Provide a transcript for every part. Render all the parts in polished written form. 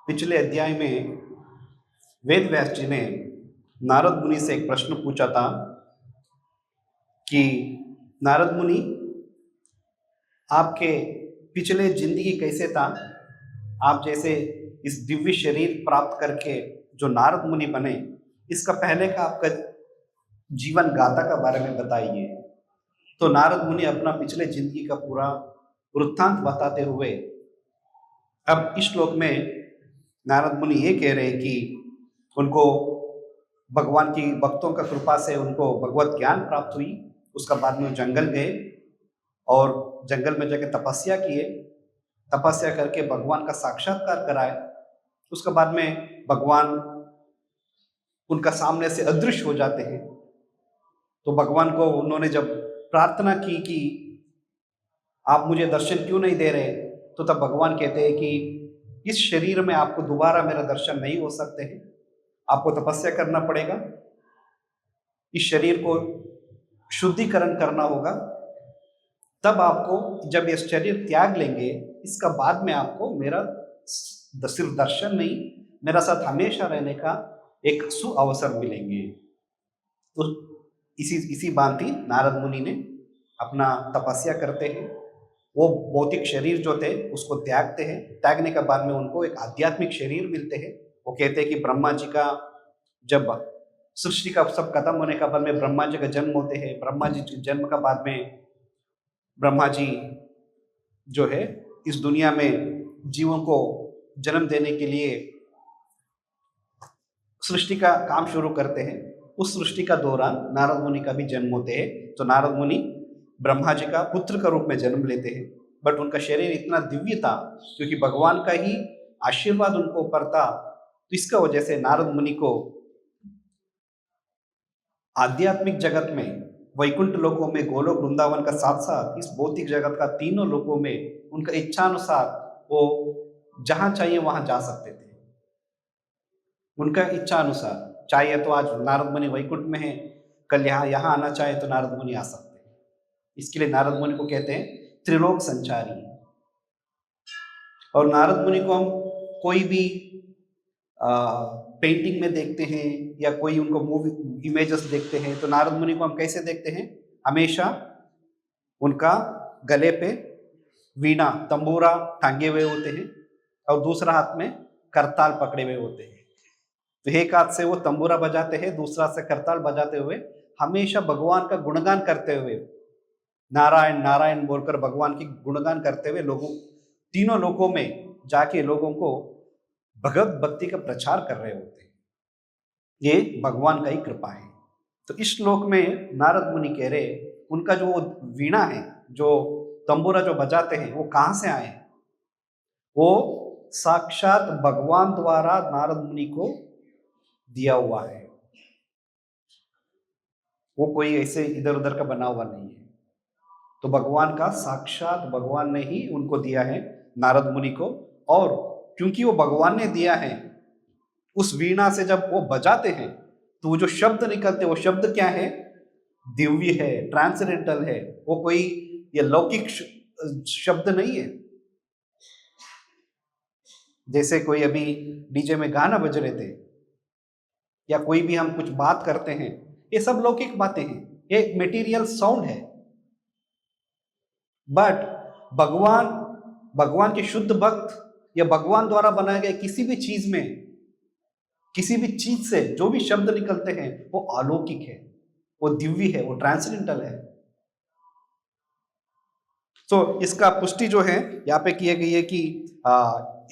पिछले अध्याय में वेद व्यास जी ने नारद मुनि से एक प्रश्न पूछा था कि नारद मुनि, आपके पिछले जिंदगी कैसे था? आप जैसे इस दिव्य शरीर प्राप्त करके जो नारद मुनि बने, इसका पहले का आपका जीवन गाथा का बारे में बताइए। तो नारद मुनि अपना पिछले जिंदगी का पूरा वृत्तांत बताते हुए अब इस श्लोक में नारद मुनि ये कह रहे हैं कि उनको भगवान की भक्तों का कृपा से उनको भगवत ज्ञान प्राप्त हुई। उसका बाद में वो जंगल गए और जंगल में जाके तपस्या किए, तपस्या करके भगवान का साक्षात्कार कराए। उसके बाद में भगवान उनका सामने से अदृश्य हो जाते हैं। तो भगवान को उन्होंने जब प्रार्थना की कि आप मुझे दर्शन क्यों नहीं दे रहे, तो तब भगवान कहते हैं कि इस शरीर में आपको दोबारा मेरा दर्शन नहीं हो सकते हैं, आपको तपस्या करना पड़ेगा, इस शरीर को शुद्धिकरण करना होगा, तब आपको जब ये शरीर त्याग लेंगे, इसका बाद में आपको मेरा सिर्फ दर्शन नहीं, मेरा साथ हमेशा रहने का एक सुअवसर मिलेंगे। तो इसी भांति नारद मुनि ने अपना तपस्या करते हैं। वो भौतिक शरीर जो थे उसको त्यागते हैं। त्यागने के बाद में उनको एक आध्यात्मिक शरीर मिलते हैं। वो कहते हैं कि ब्रह्मा जी का जब सृष्टि का सब खत्म होने का बाद में ब्रह्मा जी का जन्म होते हैं। ब्रह्मा जी के जन्म का बाद में ब्रह्मा जी जो है इस दुनिया में जीवों को जन्म देने के लिए सृष्टि का काम शुरू करते हैं। उस सृष्टि का दौरान नारद मुनि का भी जन्म होते हैं। तो नारद मुनि ब्रह्मा जी का पुत्र का रूप में जन्म लेते हैं। बट उनका शरीर इतना दिव्य था क्योंकि भगवान का ही आशीर्वाद उनको ऊपर था। तो इसका वजह से नारद मुनि को आध्यात्मिक जगत में, वैकुंठ लोकों में, गोलोक वृंदावन का साथ साथ इस भौतिक जगत का तीनों लोकों में उनका इच्छानुसार वो जहां चाहिए वहां जा सकते थे। उनका इच्छा अनुसार चाहिए तो आज नारद मुनि वैकुंठ में है, कल यहाँ आना चाहे तो नारद मुनि आ सकते हैं। इसके लिए नारद मुनि को कहते हैं त्रिलोक संचारी। और नारद मुनि को हम कोई भी पेंटिंग में देखते हैं या कोई उनको मूवी इमेजेस देखते हैं, तो नारद मुनि को हम कैसे देखते हैं? हमेशा उनका गले पे वीणा, तंबूरा टांगे हुए होते हैं और दूसरा हाथ में करताल पकड़े हुए होते हैं। तो एक हाथ से वो तंबूरा बजाते हैं, दूसरा से करताल बजाते हुए हमेशा भगवान का गुणगान करते हुए, नारायण नारायण बोलकर भगवान की गुणगान करते हुए लोगों, तीनों लोकों में जाके लोगों को भगवत भक्ति का प्रचार कर रहे होते हैं। ये भगवान का ही कृपा है। तो इस श्लोक में नारद मुनि कह रहे उनका जो वीणा है, जो तंबूरा जो बजाते हैं, वो कहां से आए? वो साक्षात भगवान द्वारा नारद मुनि को दिया हुआ है। वो कोई ऐसे इधर उधर का बना हुआ नहीं है। तो भगवान का साक्षात भगवान ने ही उनको दिया है नारद मुनि को। और क्योंकि वो भगवान ने दिया है, उस वीणा से जब वो बजाते हैं तो वो जो शब्द निकलते, वो शब्द क्या है? दिव्य है, ट्रांसेंडेंटल है। वो कोई ये लौकिक शब्द नहीं है। जैसे कोई अभी डीजे में गाना बज रहे थे या कोई भी हम कुछ बात करते हैं, ये सब लौकिक बातें हैं, ये एक मटेरियल साउंड है। बट भगवान के शुद्ध भक्त या भगवान द्वारा बनाए गए किसी भी चीज में, किसी भी चीज से जो भी शब्द निकलते हैं वो अलौकिक है, वो दिव्य है, वो ट्रांसेंडेंटल है। तो इसका पुष्टि जो है यहाँ पे की गई है कि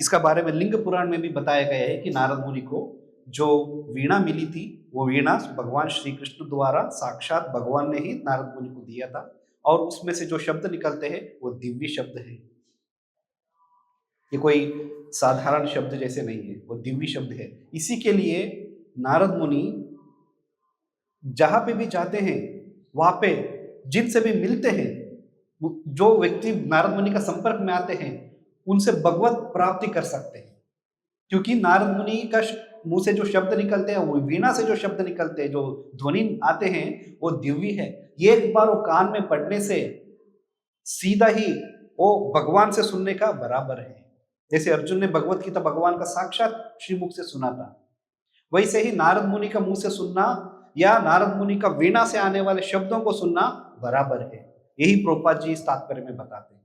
इसका बारे में लिंग पुराण में भी बताया गया है कि नारद मुनि को जो वीणा मिली थी, वो वीणा भगवान श्री कृष्ण द्वारा साक्षात भगवान ने ही नारद मुनि को दिया था। और उसमें से जो शब्द निकलते हैं वो दिव्य शब्द है। ये कोई साधारण शब्द जैसे नहीं है, वो दिव्य शब्द है। इसी के लिए नारद मुनि जहां पे भी जाते हैं, वहां पे जिनसे भी मिलते हैं, जो व्यक्ति नारद मुनि का संपर्क में आते हैं, उनसे भगवत प्राप्ति कर सकते हैं। क्योंकि नारद मुनि का मुंह से जो शब्द निकलते हैं, वो वीणा से जो शब्द निकलते हैं, जो ध्वनि आते हैं, वो दिव्य है। ये एक बार वो कान में पड़ने से सीधा ही वो भगवान से सुनने का बराबर है। जैसे अर्जुन ने भगवत गीता भगवान का साक्षात श्रीमुख से सुना था, वैसे ही नारद मुनि का मुंह से सुनना या नारद मुनि का वीणा से आने वाले शब्दों को सुनना बराबर है। यही प्रभुपाद जी इस तात्पर्य में बताते हैं।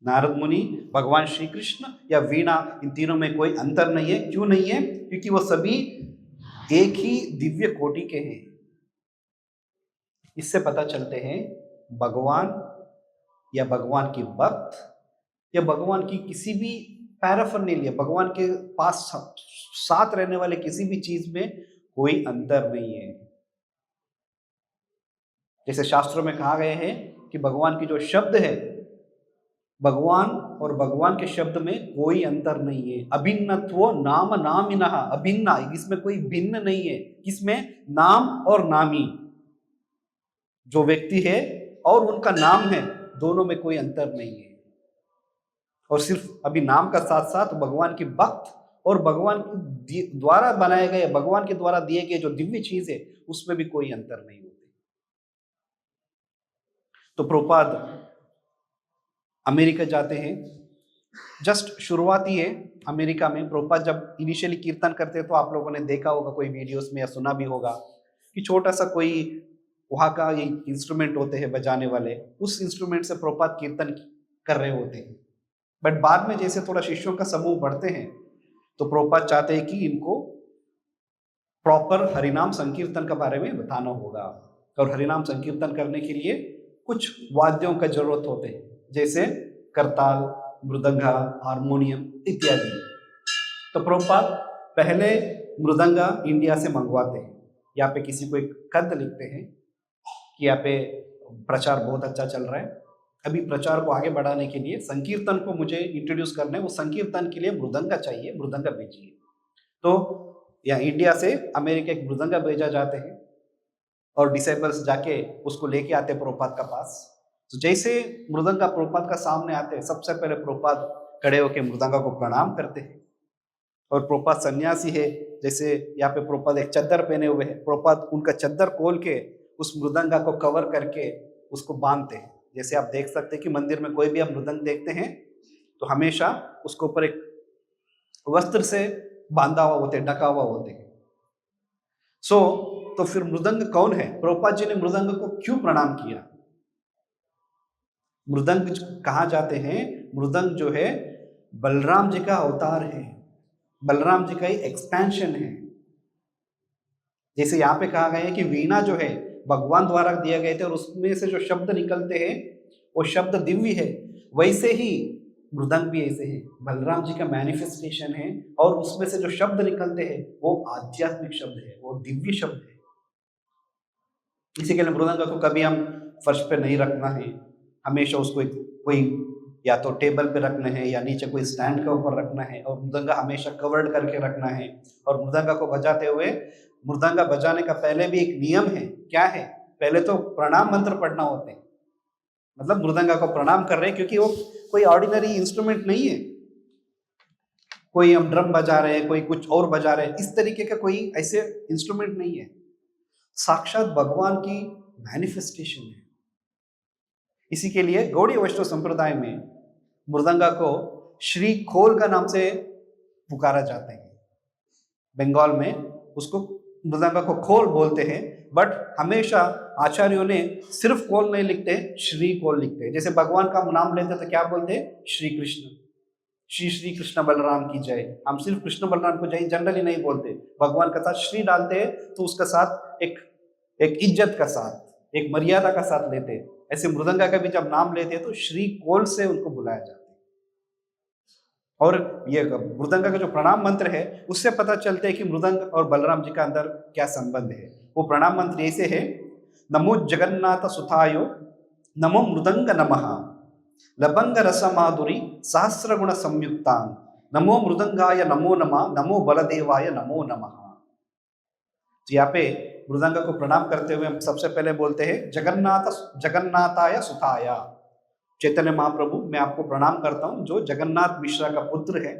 नारद मुनि, भगवान श्री कृष्ण या वीणा, इन तीनों में कोई अंतर नहीं है। क्यों नहीं है? क्योंकि वो सभी एक ही दिव्य कोटि के हैं। इससे पता चलते हैं भगवान या भगवान की भक्त या भगवान की किसी भी पैराफर्नेलिया, भगवान के पास साथ रहने वाले किसी भी चीज में कोई अंतर नहीं है। जैसे शास्त्रों में कहा गया है कि भगवान की जो शब्द है, भगवान और भगवान के शब्द में कोई अंतर नहीं है। अभिन्नत्व नाम नामिनः, अभिन्न, इसमें कोई भिन्न नहीं है। किसमें? नाम और नामी, जो व्यक्ति है और उनका नाम है, दोनों में कोई अंतर नहीं है। और सिर्फ अभी नाम का साथ साथ भगवान की भक्त और भगवान द्वारा बनाए गए, भगवान के द्वारा दिए गए जो दिव्य चीज है, उसमें भी कोई अंतर नहीं होती। तो प्रभुपाद अमेरिका जाते हैं। जस्ट शुरुआती है अमेरिका में। प्रभुपाद जब इनिशियली कीर्तन करते हैं तो आप लोगों ने देखा होगा कोई वीडियोस में या सुना भी होगा कि छोटा सा कोई वहाँ का ये इंस्ट्रूमेंट होते हैं बजाने वाले, उस इंस्ट्रूमेंट से प्रभुपाद कीर्तन कर रहे होते हैं। बट बाद में जैसे थोड़ा शिष्यों का समूह बढ़ते हैं तो प्रभुपाद चाहते हैं कि इनको प्रॉपर हरिनाम संकीर्तन के बारे में बताना होगा। और हरिनाम संकीर्तन करने के लिए कुछ वाद्यों का जरूरत होते हैं, जैसे करताल, मृदंगा, हारमोनियम इत्यादि। तो प्रभुपाद पहले मृदंगा इंडिया से मंगवाते हैं। यहाँ पे किसी को एक खत लिखते हैं कि यहाँ पे प्रचार बहुत अच्छा चल रहा है, अभी प्रचार को आगे बढ़ाने के लिए संकीर्तन को मुझे इंट्रोड्यूस करना है, वो संकीर्तन के लिए मृदंगा चाहिए, मृदंगा भेजिए। तो यहाँ इंडिया से अमेरिका एक मृदंगा भेजा जाते हैं और डिसेबल्स जाके उसको लेके आते हैं प्रभुपाद का पास। तो जैसे मृदंगा प्रभुपाद का सामने आते हैं, सबसे पहले प्रभुपाद खड़े होकर मृदंगा को प्रणाम करते हैं। और प्रभुपाद सन्यासी है, जैसे यहाँ पे प्रभुपाद एक चद्दर पहने हुए हैं, प्रभुपाद उनका चद्दर खोल के उस मृदंगा को कवर करके उसको बांधते हैं। जैसे आप देख सकते हैं कि मंदिर में कोई भी आप मृदंग देखते हैं तो हमेशा उसके ऊपर एक वस्त्र से बांधा हुआ होते हैं, ढका हुआ होते हैं। तो फिर मृदंग कौन है? प्रभुपाद जी ने मृदंग को क्यों प्रणाम किया? मृदंग कहा जाते हैं, मृदंग जो है बलराम जी का अवतार है, बलराम जी का ही एक्सपेंशन है। जैसे यहाँ पे कहा गया है कि वीणा जो है भगवान द्वारा दिए गए थे और उसमें से जो शब्द निकलते हैं वो शब्द दिव्य है, वैसे ही मृदंग भी ऐसे है, बलराम जी का मैनिफेस्टेशन है और उसमें से जो शब्द निकलते हैं वो आध्यात्मिक शब्द है, वो दिव्य शब्द है। इसी के लिए मृदंग को कभी हम फर्श पे नहीं रखना है, हमेशा उसको कोई या तो टेबल पे रखना है या नीचे कोई स्टैंड के ऊपर रखना है, और मृदंगा हमेशा कवर्ड करके रखना है। और मृदंगा को बजाते हुए, मृदंगा बजाने का पहले भी एक नियम है। क्या है? पहले तो प्रणाम मंत्र पढ़ना होते हैं, मतलब मृदंगा को प्रणाम कर रहे हैं, क्योंकि वो कोई ऑर्डिनरी इंस्ट्रूमेंट नहीं है। कोई हम ड्रम बजा रहे हैं, कोई कुछ और बजा रहे हैं, इस तरीके का कोई ऐसे इंस्ट्रूमेंट नहीं है। साक्षात भगवान की मैनिफेस्टेशन है। इसी के लिए गौड़ीय वैष्णव संप्रदाय में मृदंगा को श्री खोल का नाम से पुकारा जाता है। बंगाल में उसको मृदंगा को खोल बोलते हैं, बट हमेशा आचार्यों ने सिर्फ खोल नहीं लिखते, श्री खोल लिखते हैं। जैसे भगवान का नाम लेते तो क्या बोलते हैं? श्री कृष्ण, श्री श्री कृष्ण बलराम की जय। हम सिर्फ कृष्ण बलराम को जय जनरली नहीं बोलते, भगवान का साथ श्री डालते हैं तो उसका साथ एक इज्जत का साथ, एक मर्यादा का साथ लेते हैं। ऐसे मृदंगा का भी जब नाम लेते हैं तो श्री कोल से उनको बुलाया जाता है। और ये मृदंगा का जो प्रणाम मंत्र है उससे पता चलता है कि मृदंग और बलराम जी का अंदर क्या संबंध है। वो प्रणाम मंत्र ऐसे है: नमो जगन्नाथ सुतायो, नमो मृदंग नमः, लबंग रस माधुरी सहस्र गुण संयुक्तांग, नमो मृदंगाय नमो नमः, नमो बलदेवाय नमो नमः। तो यहाँ पे मृदंगा को प्रणाम करते हुए हम सबसे पहले बोलते हैं जगन्नाथाय सुताया। चैतन्य महाप्रभु, मैं आपको प्रणाम करता हूँ जो जगन्नाथ मिश्रा का पुत्र है।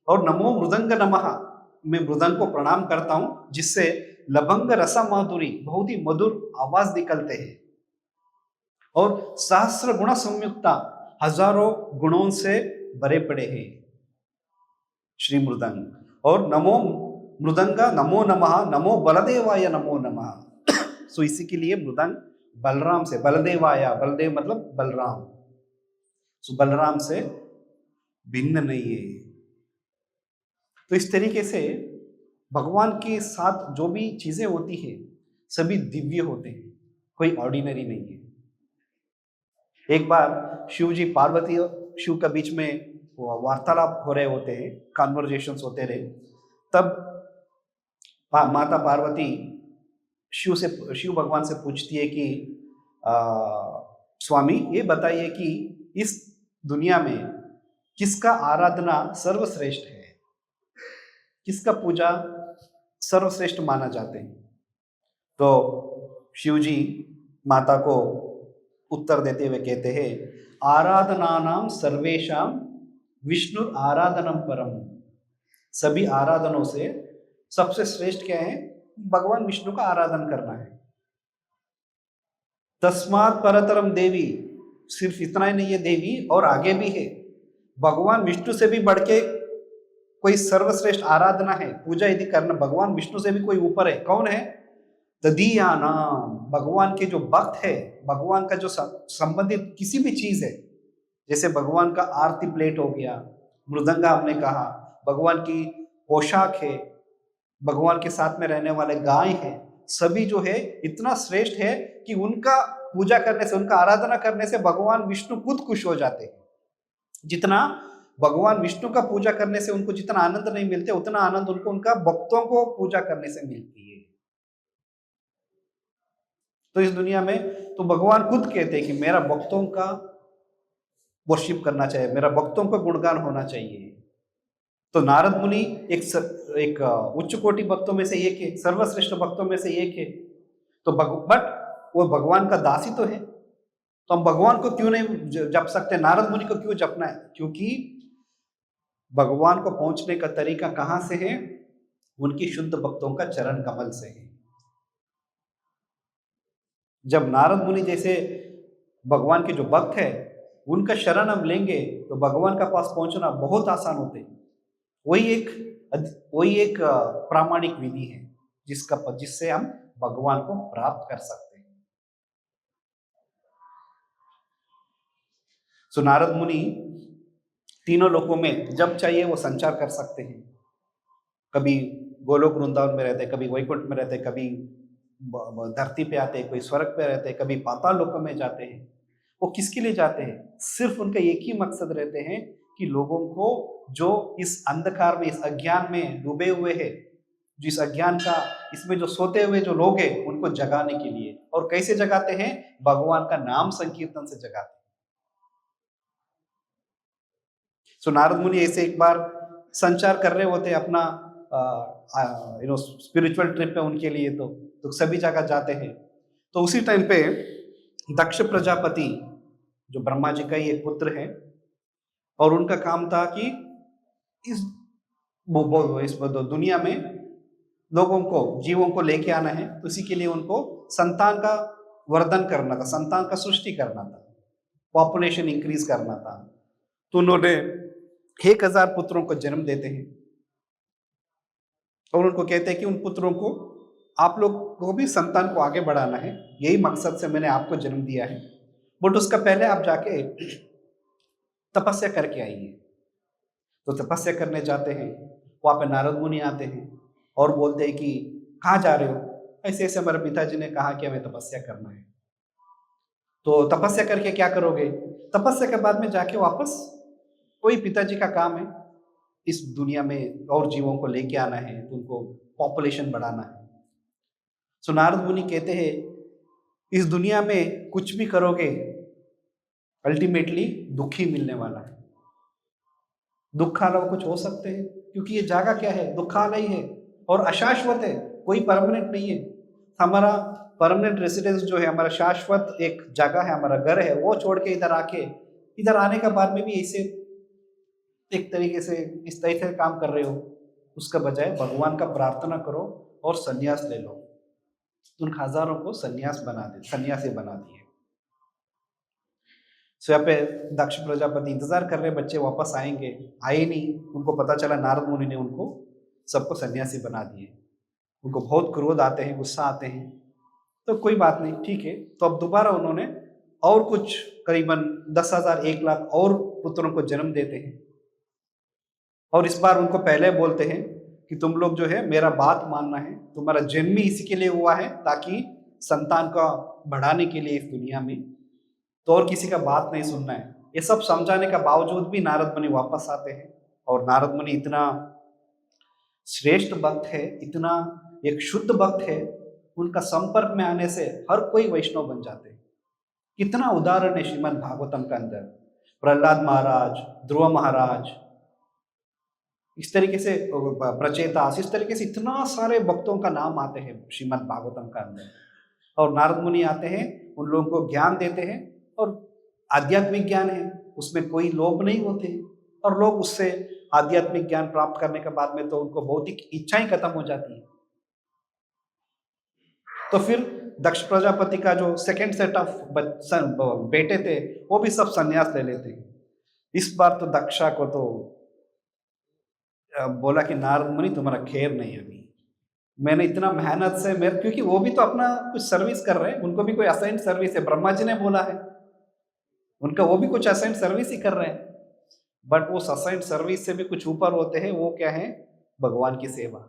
और नमो मृदंग नमः, मैं मृदंग को प्रणाम करता हूँ जिससे लबंग रसा माधुरी, बहुत ही मधुर आवाज निकलते हैं, और सहस्र गुण संयुक्ता, हजारों गुणों से भरे पड़े हैं। श्री मृदंग, और नमो मृदंगा नमो नमः, नमो बलदेवाय नमो नमः। सो इसी के लिए मृदंग बलराम से, बलदेवाया, बलदेव मतलब बलराम, सो बलराम से भिन्न नहीं है। तो इस तरीके से भगवान के साथ जो भी चीजें होती है सभी दिव्य होते हैं, कोई ऑर्डिनरी नहीं है। एक बार शिव जी पार्वती और शिव के बीच में वार्तालाप हो रहे होते हैं, कॉन्वर्जेशंस होते रहे, तब माता पार्वती शिव भगवान से पूछती है कि स्वामी ये बताइए कि इस दुनिया में किसका आराधना सर्वश्रेष्ठ है, किसका पूजा सर्वश्रेष्ठ माना जाते हैं। तो शिव जी माता को उत्तर देते हुए कहते हैं, आराधनानाम सर्वेशाम विष्णु आराधनम परम। सभी आराधनों से सबसे श्रेष्ठ क्या है? भगवान विष्णु का आराधन करना है। तस्मात् परतरम देवी, सिर्फ इतना ही नहीं है देवी, और आगे भी है। भगवान विष्णु से भी बढ़ के कोई सर्वश्रेष्ठ आराधना है, पूजा यदि करना, भगवान विष्णु से भी कोई ऊपर है। कौन है? तदीया नाम, भगवान के जो भक्त है, भगवान का जो संबंधित किसी भी चीज है, जैसे भगवान का आरती प्लेट हो गया, मृदंगा हमने कहा, भगवान की पोशाक है, भगवान के साथ में रहने वाले गाय है, सभी जो है इतना श्रेष्ठ है कि उनका पूजा करने से, उनका आराधना करने से भगवान विष्णु खुद खुश हो जाते हैं। जितना भगवान विष्णु का पूजा करने से उनको जितना आनंद नहीं मिलते, उतना आनंद उनको उनका भक्तों को पूजा करने से मिलती है। तो इस दुनिया में तो भगवान खुद कहते हैं कि मेरा भक्तों का वर्शिप करना चाहिए, मेरा भक्तों का गुणगान होना चाहिए। तो नारद मुनि एक उच्च कोटि भक्तों में से एक है, सर्वश्रेष्ठ भक्तों में से एक है। तो बट वो भगवान का दास ही तो है, तो हम भगवान को क्यों नहीं जप सकते? नारद मुनि को क्यों जपना है? क्योंकि भगवान को पहुंचने का तरीका कहां से है? उनकी शुद्ध भक्तों का चरण कमल से है। जब नारद मुनि जैसे भगवान के जो भक्त है उनका शरण हम लेंगे तो भगवान का पास पहुंचना बहुत आसान होते हैं। वही एक प्रामाणिक विधि है जिससे हम भगवान को प्राप्त कर सकते हैं। सो नारद मुनि तीनों लोकों में जब चाहिए वो संचार कर सकते हैं। कभी गोलोक वृंदावन में रहते, कभी वैकुंठ में रहते, कभी धरती पे आते, कोई स्वर्ग पे रहते, कभी पाताल लोक में जाते हैं। वो किसके लिए जाते हैं? सिर्फ उनका एक ही मकसद रहते हैं कि लोगों को जो इस अंधकार में, इस अज्ञान में डूबे हुए हैं, जिस अज्ञान का, इसमें जो सोते हुए जो लोग हैं, उनको जगाने के लिए। और कैसे जगाते हैं? भगवान का नाम संकीर्तन से जगाते हैं। सो नारद मुनि ऐसे एक बार संचार कर रहे होते अपना स्पिरिचुअल ट्रिप है उनके लिए, तो सभी जगह जाते हैं। तो उसी टाइम पे दक्ष प्रजापति जो ब्रह्मा जी का ही एक पुत्र है, और उनका काम था कि इस दुनिया में लोगों को, जीवों को लेके आना है। तो इसी के लिए उनको संतान का वर्धन करना था, संतान का सृष्टि करना था, पॉपुलेशन इंक्रीज करना था। तो उन्होंने 1000 पुत्रों को जन्म देते हैं और उनको कहते हैं कि उन पुत्रों को आप लोग को भी संतान को आगे बढ़ाना है, यही मकसद से मैंने आपको जन्म दिया है, बट उसका पहले आप जाके तपस्या करके आइए। तो तपस्या करने जाते हैं, वहां पे नारद मुनि आते हैं और बोलते हैं कि कहाँ जा रहे हो? ऐसे ऐसे हमारे पिताजी ने कहा कि हमें तपस्या करना है। तो तपस्या करके क्या करोगे? तपस्या के बाद में जाके वापस वही पिताजी का काम है, इस दुनिया में और जीवों को लेके आना है, तो उनको पॉपुलेशन बढ़ाना है। सो नारद मुनि कहते हैं इस दुनिया में कुछ भी करोगे अल्टीमेटली दुख ही मिलने वाला है। दुख अलावा कुछ हो सकते हैं? क्योंकि ये जगह क्या है? दुखालय है और अशाश्वत है, कोई परमानेंट नहीं है। हमारा परमानेंट रेसिडेंस जो है, हमारा शाश्वत एक जगह है, हमारा घर है, वो छोड़ के इधर आने के बाद में भी ऐसे एक तरीके से इस तरह से काम कर रहे हो, उसका बजाय भगवान का प्रार्थना करो और संन्यास ले लो। उन हजारों को सन्यासी बना दिए। सो यहाँ पे दक्ष प्रजापति इंतजार कर रहे बच्चे वापस आएंगे, आए नहीं। उनको पता चला नारद मुनि ने उनको सबको सन्यासी बना दिए। उनको बहुत क्रोध आते हैं, गुस्सा आते हैं। तो कोई बात नहीं, ठीक है। तो अब दोबारा उन्होंने और कुछ करीबन 10,000 1 लाख और पुत्रों को जन्म देते हैं। और इस बार उनको पहले बोलते हैं कि तुम लोग जो है मेरा बात मानना है, तुम्हारा जन्म ही इसी के लिए हुआ है ताकि संतान का बढ़ाने के लिए इस दुनिया में, तो और किसी का बात नहीं सुनना है। ये सब समझाने का बावजूद भी नारद मुनि वापस आते हैं। और नारद मुनि इतना श्रेष्ठ भक्त है, इतना एक शुद्ध भक्त है, उनका संपर्क में आने से हर कोई वैष्णव बन जाते हैं। कितना उदाहरण है श्रीमद् भागवतम का अंदर। प्रहलाद महाराज, ध्रुव महाराज, इस तरीके से प्रचेतास, इस तरीके से इतना सारे भक्तों का नाम आते हैं श्रीमद् भागवतम का अंदर। और नारद मुनि आते हैं, उन लोगों को ज्ञान देते हैं। और आध्यात्मिक ज्ञान है, उसमें कोई लोभ नहीं होते, और लोग उससे आध्यात्मिक ज्ञान प्राप्त करने के बाद में तो उनको भौतिक इच्छाएं खत्म हो जाती है। तो फिर दक्ष प्रजापति का जो सेकंड सेट ऑफ बेटे थे वो भी सब संन्यास ले लेते हैं। इस बार तो दक्षा को तो बोला कि नारद मुनि तुम्हारा खैर नहीं है, अभी मैंने इतना मेहनत से मेरे, क्योंकि वो भी तो अपना कुछ सर्विस कर रहे हैं, उनको भी कोई असाइंड सर्विस है, ब्रह्मा जी ने बोला है उनका, वो भी कुछ असाइंड सर्विस ही कर रहे हैं। बट वो असाइंड सर्विस से भी कुछ ऊपर होते हैं, वो क्या है, भगवान की सेवा।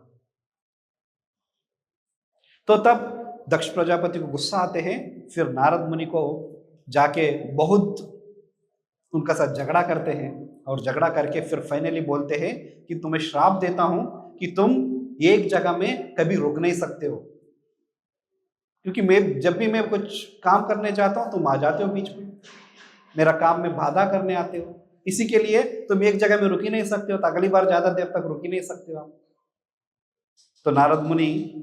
तो तब दक्ष प्रजापति को गुस्सा आते हैं, फिर नारद मुनि को जाके बहुत उनका साथ झगड़ा करते हैं। और झगड़ा करके फिर फाइनली बोलते हैं कि तुम्हें श्राप देता हूं कि तुम एक जगह में कभी रुक नहीं सकते हो, क्योंकि मैं जब भी मैं कुछ काम करने जाता हूं तुम आ जाते हो बीच में, मेरा काम में बाधा करने आते हो, इसी के लिए तुम एक जगह में रुक ही नहीं सकते हो, तो अगली बार ज्यादा देर तक रुक ही नहीं सकते हो आप। तो नारद मुनि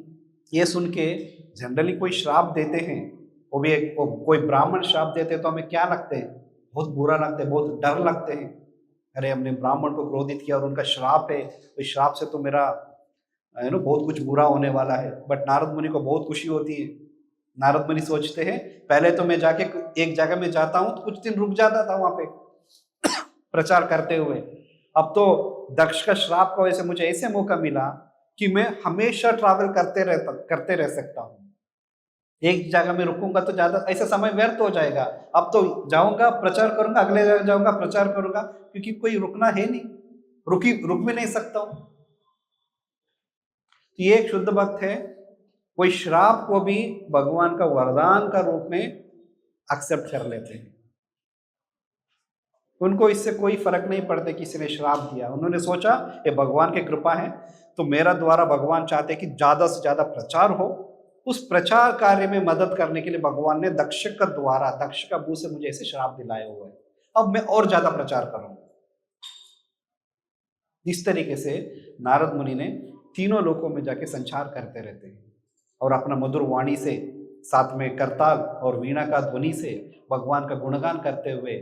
ये सुन के, जनरली कोई श्राप देते हैं, वो भी कोई ब्राह्मण श्राप देते हैं तो हमें क्या लगते हैं, बहुत बुरा लगता है, बहुत डर लगते हैं। अरे हमने ब्राह्मण को क्रोधित किया और उनका श्राप है, तो श्राप से तो मेरा बहुत कुछ बुरा होने वाला है। बट नारद मुनि को बहुत खुशी होती है। नारद मुनि सोचते हैं पहले तो मैं जाके एक जगह में जाता हूँ तो कुछ दिन रुक जाता था वहां पे प्रचार करते हुए, अब तो दक्ष का श्राप की वजह से मुझे ऐसे मौका मिला कि मैं हमेशा ट्रैवल करते रह सकता हूँ। एक जगह में रुकूंगा तो ज्यादा ऐसा समय व्यर्थ हो जाएगा, अब तो जाऊंगा प्रचार करूंगा, अगले जगह जाऊंगा प्रचार करूंगा, क्योंकि कोई रुकना है नहीं, रुक भी नहीं सकता हूं। तो ये एक शुद्ध भक्त है, कोई श्राप को भी भगवान का वरदान का रूप में एक्सेप्ट कर लेते हैं। उनको इससे कोई फर्क नहीं पड़ता किसी ने श्राप दिया, उन्होंने सोचा ये भगवान की कृपा है, तो मेरा द्वारा भगवान चाहते कि ज्यादा से ज्यादा प्रचार हो, उस प्रचार कार्य में मदद करने के लिए भगवान ने दक्ष का मुंह से मुझे ऐसे श्राप दिलाए हुए हैं, अब मैं और ज्यादा प्रचार करूंगा। इस तरीके से नारद मुनि ने तीनों लोकों में जाके संचार करते रहते हैं और अपना मधुर वाणी से, साथ में करताल और वीणा का ध्वनि से भगवान का गुणगान करते हुए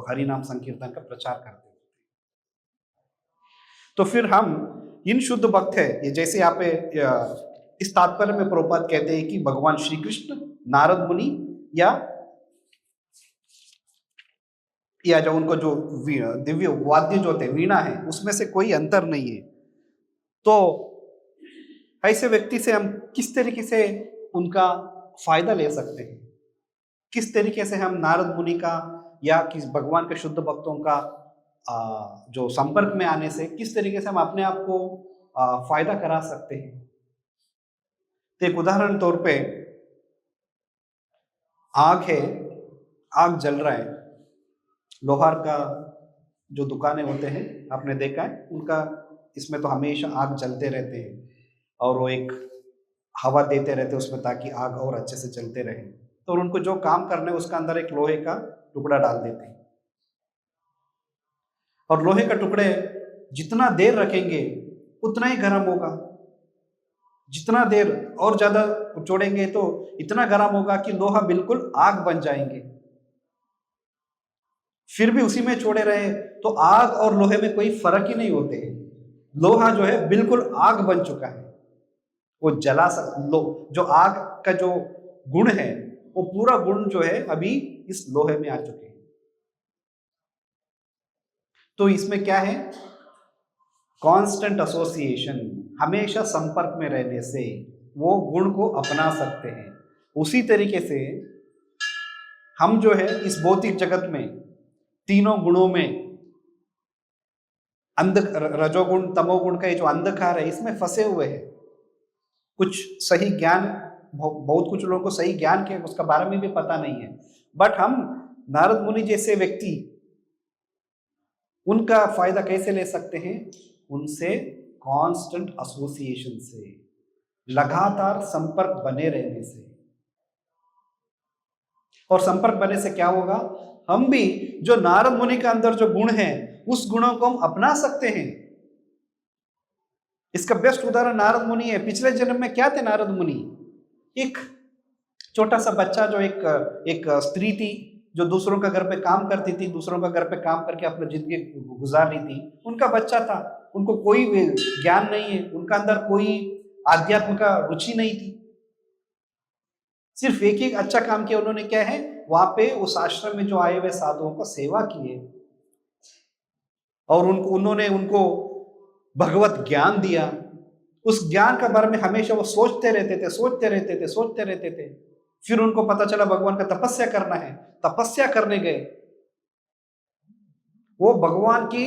हरि नाम संकीर्तन का प्रचार करते हैं। तो फिर हम इन शुद्ध भक्त है, ये जैसे यहाँ पे इस तात्पर्य में प्रभुपाद कहते हैं कि भगवान श्री कृष्ण, नारद मुनि या जो उनको जो दिव्य वाद्य जो थे वीणा है उसमें से कोई अंतर नहीं है। तो ऐसे व्यक्ति से हम किस तरीके से उनका फायदा ले सकते हैं, किस तरीके से हम नारद मुनि का या किस भगवान के शुद्ध भक्तों का जो संपर्क में आने से किस तरीके से हम अपने आप को फायदा करा सकते हैं। तो एक उदाहरण तौर पे आग है, आग जल रहा है, लोहार का जो दुकानें होते हैं आपने देखा है उनका, इसमें तो हमेशा आग जलते रहते हैं और वो एक हवा देते रहते हैं उसमें ताकि आग और अच्छे से चलते रहे। तो उनको जो काम करना है उसका अंदर एक लोहे का टुकड़ा डाल देते हैं और लोहे का टुकड़े जितना देर रखेंगे उतना ही गर्म होगा, जितना देर और ज्यादा छोड़ेंगे तो इतना गर्म होगा कि लोहा बिल्कुल आग बन जाएंगे। फिर भी उसी में छोड़े रहे तो आग और लोहे में कोई फर्क ही नहीं होते हैं, लोहा जो है बिल्कुल आग बन चुका है, वो जला जो आग का जो गुण है वो पूरा गुण जो है अभी इस लोहे में आ चुके हैं। तो इसमें क्या है, कांस्टेंट एसोसिएशन, हमेशा संपर्क में रहने से वो गुण को अपना सकते हैं। उसी तरीके से हम जो है इस भौतिक जगत में तीनों गुणों में रजोगुण तमोगुण का ये जो अंधकार है इसमें फंसे हुए हैं। कुछ सही ज्ञान, बहुत कुछ लोगों को सही ज्ञान के उसका बारे में भी पता नहीं है, बट हम नारद मुनि जैसे व्यक्ति उनका फायदा कैसे ले सकते हैं? उनसे कांस्टेंट एसोसिएशन से, लगातार संपर्क बने रहने से। और संपर्क बनने से क्या होगा? हम भी जो नारद मुनि के अंदर जो गुण है उस गुणों को हम अपना सकते हैं। इसका बेस्ट उदाहरण नारद मुनि है। पिछले जन्म में क्या थे नारद मुनि? एक छोटा सा बच्चा जो एक स्त्री थी जो दूसरों का घर पे काम करती थी, दूसरों का घर पे काम करके अपनी जिंदगी गुजार रही थी, उनका बच्चा था। उनको कोई ज्ञान नहीं है, उनका अंदर कोई आध्यात्म का रुचि नहीं थी। सिर्फ एक ही अच्छा काम किया उन्होंने, क्या है, वहां पे उस आश्रम में जो आए हुए साधुओं को सेवा किए और उन्होंने उनको भगवत ज्ञान दिया। उस ज्ञान के बारे में हमेशा वो सोचते रहते थे। फिर उनको पता चला भगवान का तपस्या करना है, तपस्या करने गए। वो भगवान की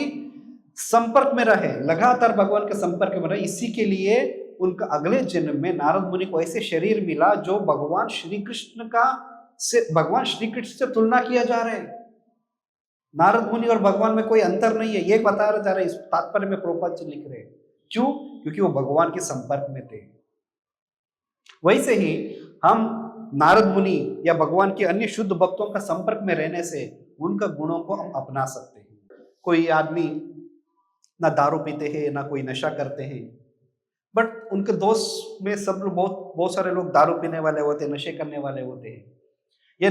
संपर्क में रहे, लगातार भगवान के संपर्क में रहे। इसी के लिए उनका अगले जन्म में नारद मुनि को ऐसे शरीर मिला जो भगवान श्री कृष्ण से तुलना किया जा रहा है। नारद मुनि और भगवान में कोई अंतर नहीं है, ये बता जा रहे हैं। इस तात्पर्य में प्रभुपाद जी लिख रहे हैं। क्यों? क्योंकि वो भगवान के संपर्क में थे। वैसे ही हम नारद मुनि या भगवान के अन्य शुद्ध भक्तों का संपर्क में रहने से उनका गुणों को हम अपना सकते हैं। कोई आदमी ना दारू पीते हैं, ना कोई नशा करते हैं, बट उनके दोस्त में सब बहुत सारे लोग दारू पीने वाले होते हैं, नशे करने वाले होते हैं। ये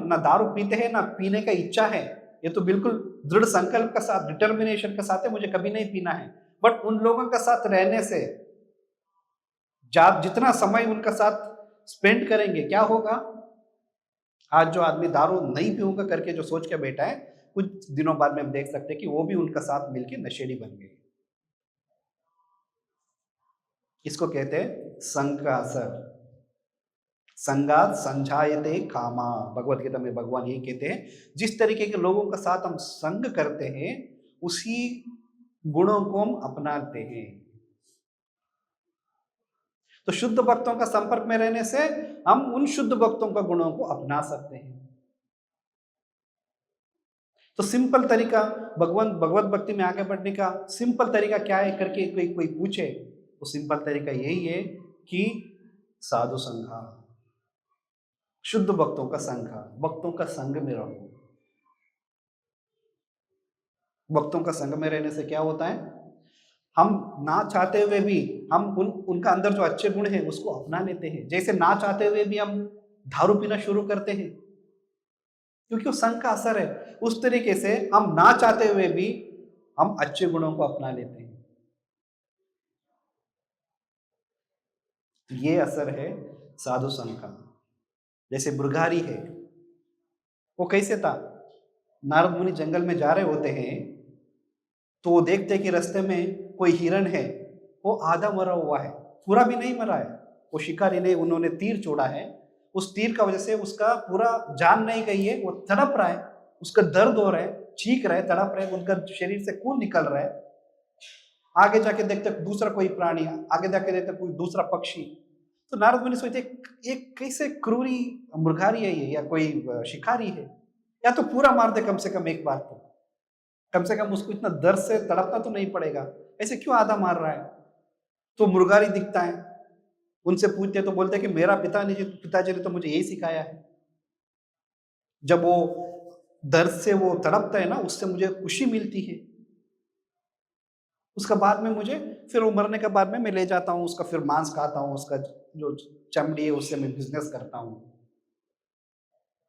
ना दारू पीते हैं ना पीने का इच्छा है, ये तो बिल्कुल दृढ़ संकल्प के साथ, डिटर्मिनेशन के साथ है, मुझे कभी नहीं पीना है। बट उन लोगों के साथ रहने से जितना समय उनका साथ स्पेंड करेंगे, क्या होगा? आज जो आदमी दारू नहीं पीऊंगा करके जो सोच के बैठा है, कुछ दिनों बाद में हम देख सकते हैं कि वो भी उनका साथ मिलकर नशेड़ी बन गए। इसको कहते हैं संग का असर। संगात संझायते कामा, भगवत गीता में भगवान यही कहते हैं, जिस तरीके के लोगों के साथ हम संग करते हैं उसी गुणों को हम अपनाते हैं। तो शुद्ध भक्तों का संपर्क में रहने से हम उन शुद्ध भक्तों का गुणों को अपना सकते हैं। तो सिंपल तरीका भगवत भक्ति में आगे बढ़ने का सिंपल तरीका क्या है करके कोई पूछे तो सिंपल तरीका यही है कि साधु संघा, शुद्ध भक्तों का संघा, भक्तों का संग में रहो। भक्तों का संग में रहने से क्या होता है? हम ना चाहते हुए भी हम उनका अंदर जो अच्छे गुण है उसको अपना लेते हैं। जैसे ना चाहते हुए भी हम दारू पीना शुरू करते हैं क्योंकि वो संग का असर है, उस तरीके से हम ना चाहते हुए भी हम अच्छे गुणों को अपना लेते हैं। ये असर है साधु संग का। जैसे मृगारी है, वो कैसे था? नारद मुनि जंगल में जा रहे होते हैं तो वो देखते हैं कि रास्ते में कोई हिरण है, वो आधा मरा हुआ है, पूरा भी नहीं मरा है। वो शिकारी ने उन्होंने तीर छोड़ा है, उस तीर का वजह से उसका पूरा जान नहीं गई है, वो तड़प रहा है, उसका दर्द हो रहा है, चीख रहा है, तड़प रहा है, उनका शरीर से खून निकल रहा है। आगे जाके देखते दूसरा कोई प्राणी, आगे जाके देखते कोई दूसरा पक्षी। तो नारद मुनि सोचते एक कैसे क्रूरी मृगारी है ये, या कोई शिकारी है, या तो पूरा मार दे कम से कम एक बार, तो कम से कम उसको इतना दर्द से तड़पना तो नहीं पड़ेगा, ऐसे क्यों आधा मार रहा है? तो मृगारी दिखता है, उनसे पूछते तो बोलते कि मेरा पिताजी ने तो मुझे यही सिखाया है। जब वो दर्द से वो तड़पता है ना, उससे मुझे खुशी मिलती है। उसका बाद में मुझे फिर वो मरने के बाद में मैं ले जाता हूँ, उसका फिर मांस खाता हूँ, उसका जो चमड़ी है उससे मैं बिजनेस करता हूँ।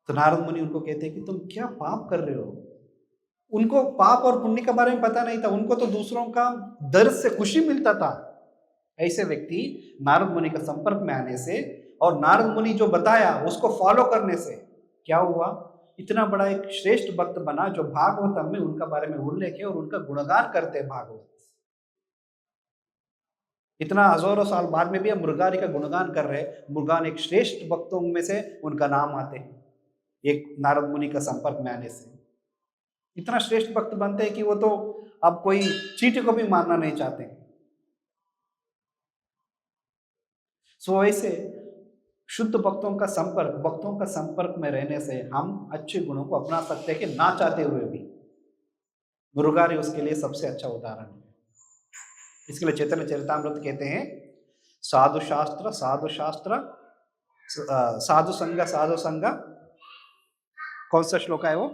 तो नारद मुनि उनको कहते हैं कि तुम क्या पाप कर रहे हो? उनको पाप और पुण्य के बारे में पता नहीं था, उनको तो दूसरों का दर्द से खुशी मिलता था। ऐसे व्यक्ति नारद मुनि का संपर्क में आने से और नारद मुनि जो बताया उसको फॉलो करने से क्या हुआ? इतना बड़ा एक श्रेष्ठ भक्त बना जो भागवतम में उनका बारे में उल्लेख है और उनका गुणगान करते हैं भागवत। इतना हजारों साल बाद में भी हम मुरारी का गुणगान कर रहे हैं। मुरारी एक श्रेष्ठ भक्तों में से उनका नाम आते हैं, एक नारद मुनि का संपर्क में आने से इतना श्रेष्ठ भक्त बनते हैं कि वो तो अब कोई चींटी को भी मारना नहीं चाहते। सो ऐसे शुद्ध भक्तों का संपर्क में रहने से हम अच्छे गुणों को अपना सकते हैं कि ना चाहते हुए भी। मुरारी उसके लिए सबसे अच्छा उदाहरण है। इसके लिए चैतन्य चरितामृत कहते हैं, साधु शास्त्र साधु संग, कौन सा श्लोक है वो?